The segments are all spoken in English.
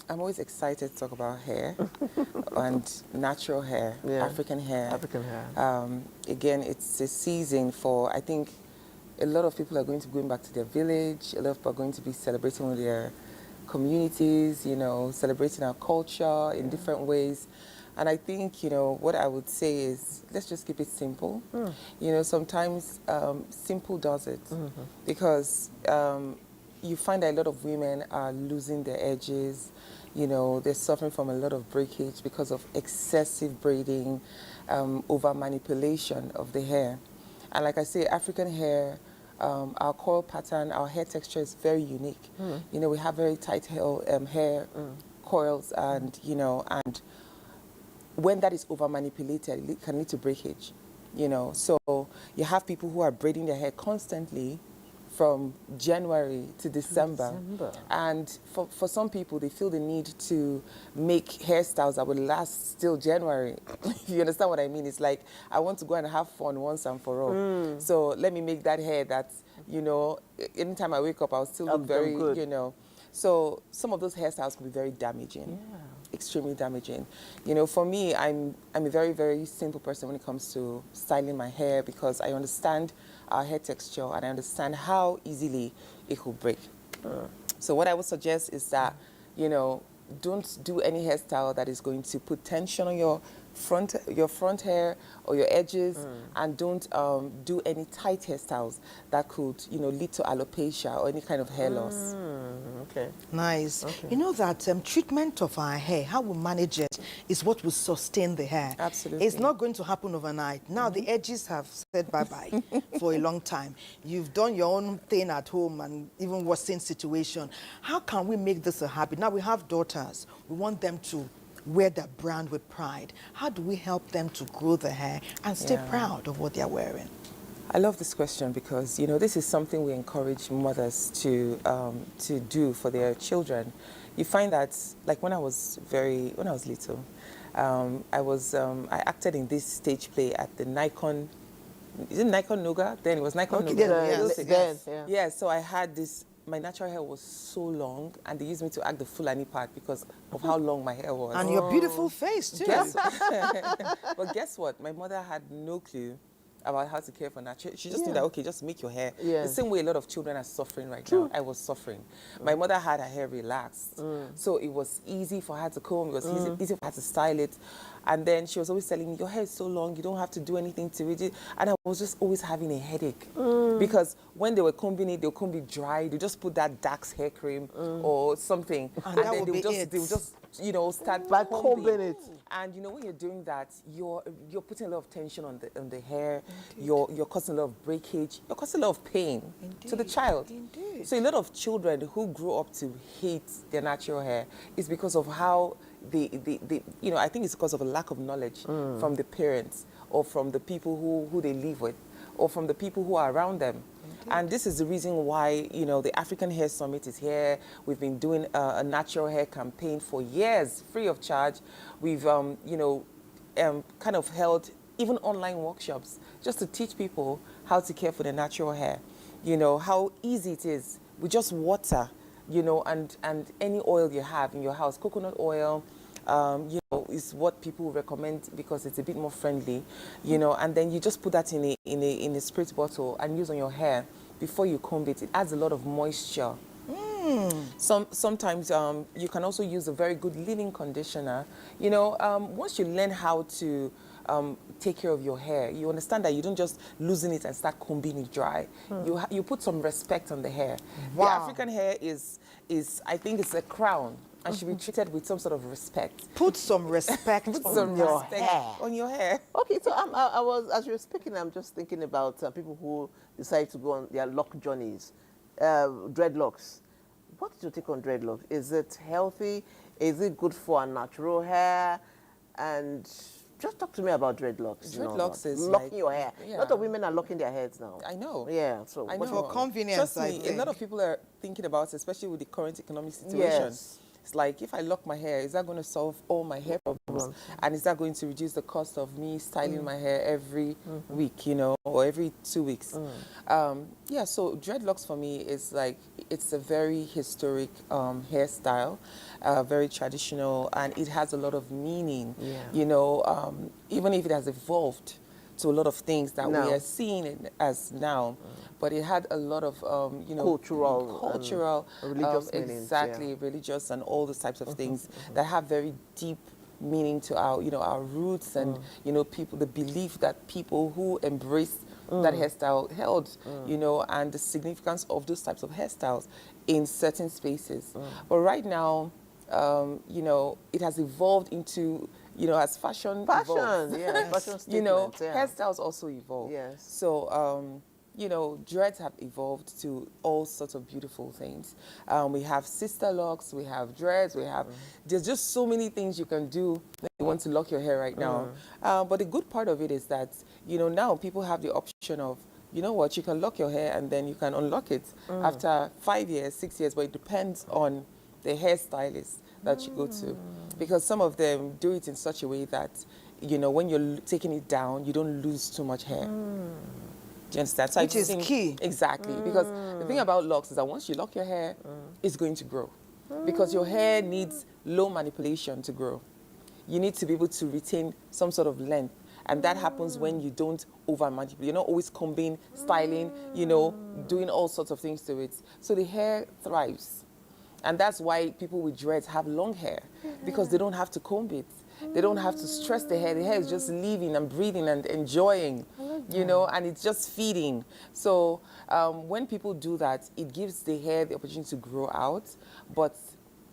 I'm always excited to talk about hair and natural hair, African hair. African hair. Again, it's a season for, I think, a lot of people are going to be going back to their village. A lot of people are going to be celebrating with their communities, you know, celebrating our culture in different ways. And I think, you know, what I would say is, let's just keep it simple. You know, sometimes simple does it. Because you find that a lot of women are losing their edges. You know, they're suffering from a lot of breakage because of excessive braiding, over manipulation of the hair. And like I say, African hair, our coil pattern, our hair texture is very unique. You know, we have very tight hair coils, and, you know, and when that is over manipulated, it can lead to breakage, you know. So you have people who are braiding their hair constantly from January to December. And for some people, they feel the need to make hairstyles that will last till January. If you understand what I mean, it's like, I want to go and have fun once and for all. So let me make that hair that, you know, anytime I wake up, I'll still look very, you know. So some of those hairstyles can be very damaging. Extremely damaging. You know, for me, I'm a very, very simple person when it comes to styling my hair, because I understand our hair texture and I understand how easily it could break. So what I would suggest is that, you know, don't do any hairstyle that is going to put tension on your front hair or your edges, and don't do any tight hairstyles that could, you know, lead to alopecia or any kind of hair loss. Okay. Nice. You know that treatment of our hair, how we manage it, is what will sustain the hair. Absolutely. It's not going to happen overnight. Now the edges have said bye-bye for a long time. You've done your own thing at home and even worsening situation. How can we make this a habit? Now we have daughters. We want them to wear their brand with pride. How do we help them to grow the hair and stay proud of what they're wearing? I love this question because, you know, this is something we encourage mothers to do for their children. You find that, like when I was little, I acted in this stage play at the Nikon, is it Nikon Noga? Then it was Nikon Noga. Yeah, so I had this, my natural hair was so long, and they used me to act the Fulani part because of how long my hair was. And your beautiful face, too. But guess what? My mother had no clue about how to care for natural. She just knew that, okay, just make your hair. The same way a lot of children are suffering right now. I was suffering. My mother had her hair relaxed. So it was easy for her to comb. It was easy for her to style it. And then she was always telling me, your hair is so long, you don't have to do anything to it. And I was just always having a headache. Because when they were combing it, they'll comb it dry. They just put that Dax hair cream or something. And then they would just, you know, start combing it. And, you know, when you're doing that, you're putting a lot of tension on the hair. You're causing a lot of breakage. You're causing a lot of pain to the child. So a lot of children who grow up to hate their natural hair is because of how they you know, I think it's because of a lack of knowledge from the parents or from the people who they live with or from the people who are around them. And this is the reason why, you know, the African Hair Summit is here. We've been doing a natural hair campaign for years, free of charge. We've, you know, kind of held even online workshops just to teach people how to care for their natural hair. You know, how easy it is with just water, you know, and any oil you have in your house. Coconut oil, you know, is what people recommend because it's a bit more friendly, you know, and then you just put that in a sprit bottle and use on your hair before you comb it. It adds a lot of moisture. Sometimes you can also use a very good leave-in conditioner. You know, once you learn how to take care of your hair, you understand that you don't just loosen it and start combing it dry. You put some respect on the hair. The African hair is I think it's a crown and should be treated with some sort of respect. Put some respect on your hair. On your hair. Okay, so I was, as you were speaking, I'm just thinking about people who decide to go on their lock journeys. Dreadlocks. What's your take on dreadlocks? Is it healthy? Is it good for our natural hair? And just talk to me about dreadlocks. Dreadlocks is locking like, your hair. A lot of women are locking their heads now. I know. Yeah, so I know. For convenience, Trust me, a lot of people are thinking about it, especially with the current economic situation. It's like, if I lock my hair, is that going to solve all my hair problems? And is that going to reduce the cost of me styling my hair every week, you know, or every 2 weeks? Yeah, so dreadlocks for me is like, it's a very historic hairstyle, very traditional, and it has a lot of meaning, you know, even if it has evolved to a lot of things that we are seeing it as now, but it had a lot of you know, cultural, religious meanings, exactly, religious and all those types of things that have very deep meaning to our, you know, our roots, and you know, people, the belief that people who embrace that hairstyle held, you know, and the significance of those types of hairstyles in certain spaces. But right now, you know, it has evolved into, you know, as fashion evolves, yeah, fashion you know, statements, yeah. hairstyles also evolve. Yes. So, you know, dreads have evolved to all sorts of beautiful things. We have sister locks, we have dreads, we have, there's just so many things you can do when you want to lock your hair right now. But the good part of it is that, you know, now people have the option of, you know what, you can lock your hair and then you can unlock it after 5 years, 6 years, but it depends on the hairstylist that you go to. Because some of them do it in such a way that, you know, when you're taking it down, you don't lose too much hair. Do you understand? So Which is key. Exactly. Because the thing about locks is that once you lock your hair, it's going to grow. Because your hair needs low manipulation to grow. You need to be able to retain some sort of length. And that happens when you don't over manipulate. You're not always combing, styling, you know, doing all sorts of things to it. So the hair thrives. And that's why people with dreads have long hair, because they don't have to comb it. They don't have to stress the hair. The hair is just living and breathing and enjoying, you know, and it's just feeding. So when people do that, it gives the hair the opportunity to grow out. But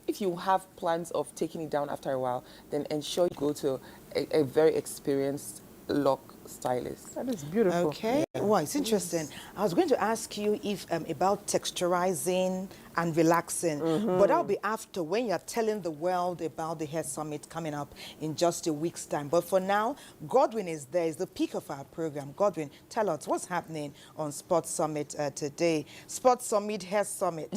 if you have plans of taking it down after a while, then ensure you go to a very experienced lock stylist. That is beautiful. Okay. Well, it's interesting. I was going to ask you if about texturizing and relaxing, but that'll be after, when you're telling the world about the hair summit coming up in just a week's time. But for now, Godwin is there. It's the peak of our program. Godwin, tell us what's happening on Sports Summit today. Sports Summit, Hair Summit.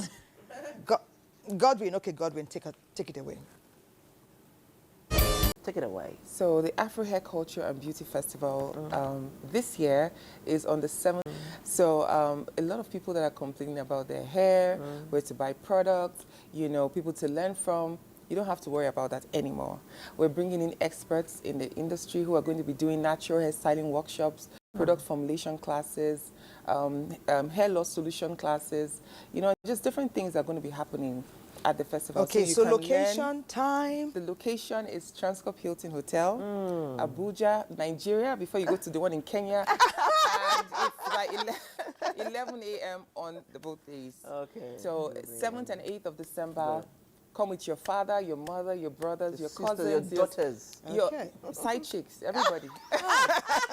Godwin, okay, Godwin, take it away. Take it away. So the Afro Hair Culture and Beauty Festival this year is on the 7th. So a lot of people that are complaining about their hair, where to buy products, you know, people to learn from, you don't have to worry about that anymore. We're bringing in experts in the industry who are going to be doing natural hair styling workshops, product formulation classes, hair loss solution classes, you know, just different things are going to be happening at the festival. Okay, you so can location, learn. time. The location is Transcorp Hilton Hotel, Abuja, Nigeria, before you go to the one in Kenya. And it's like 11 a.m. on the both days. Okay. So 7th and 8th of December, come with your father, your mother, your brothers, your Sisters, cousins, your daughters. your Okay. side chicks, everybody.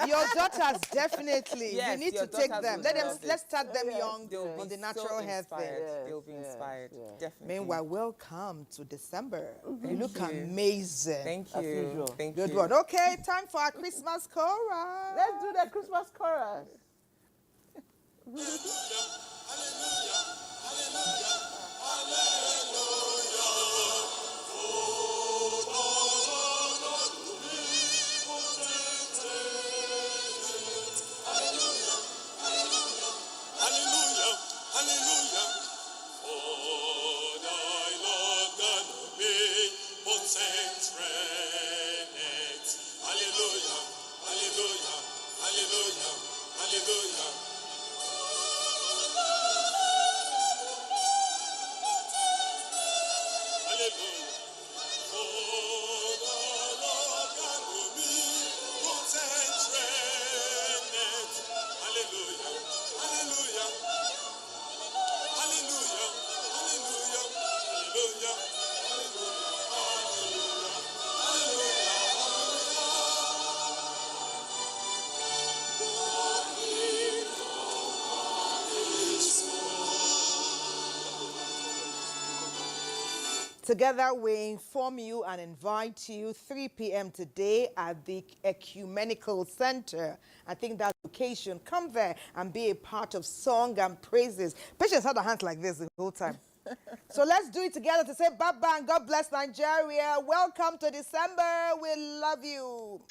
Your daughters, definitely. Yes, you need your to take daughters them. will Let's love it. start them young They'll on be the natural so hair thing. inspired. Yes, They'll be yes, inspired, yes. definitely. Meanwhile, welcome to December. You Thank look you. amazing. Thank As you. usual. Thank Good you. one. Okay, time for our Christmas chorus. Let's do the Christmas chorus. Hallelujah, hallelujah. For thy Lord God made potent reigns. Hallelujah, hallelujah, hallelujah, hallelujah. Hallelujah. For the Lord God made potent reigns. Hallelujah, hallelujah. Hallelujah, hallelujah, hallelujah. Together, we inform you and invite you 3 p.m. today at the Ecumenical Center. I think that location. Come there and be a part of song and praises. Patience had her hands like this the whole time. So let's do it together to say bye-bye and God bless Nigeria. Welcome to December. We love you.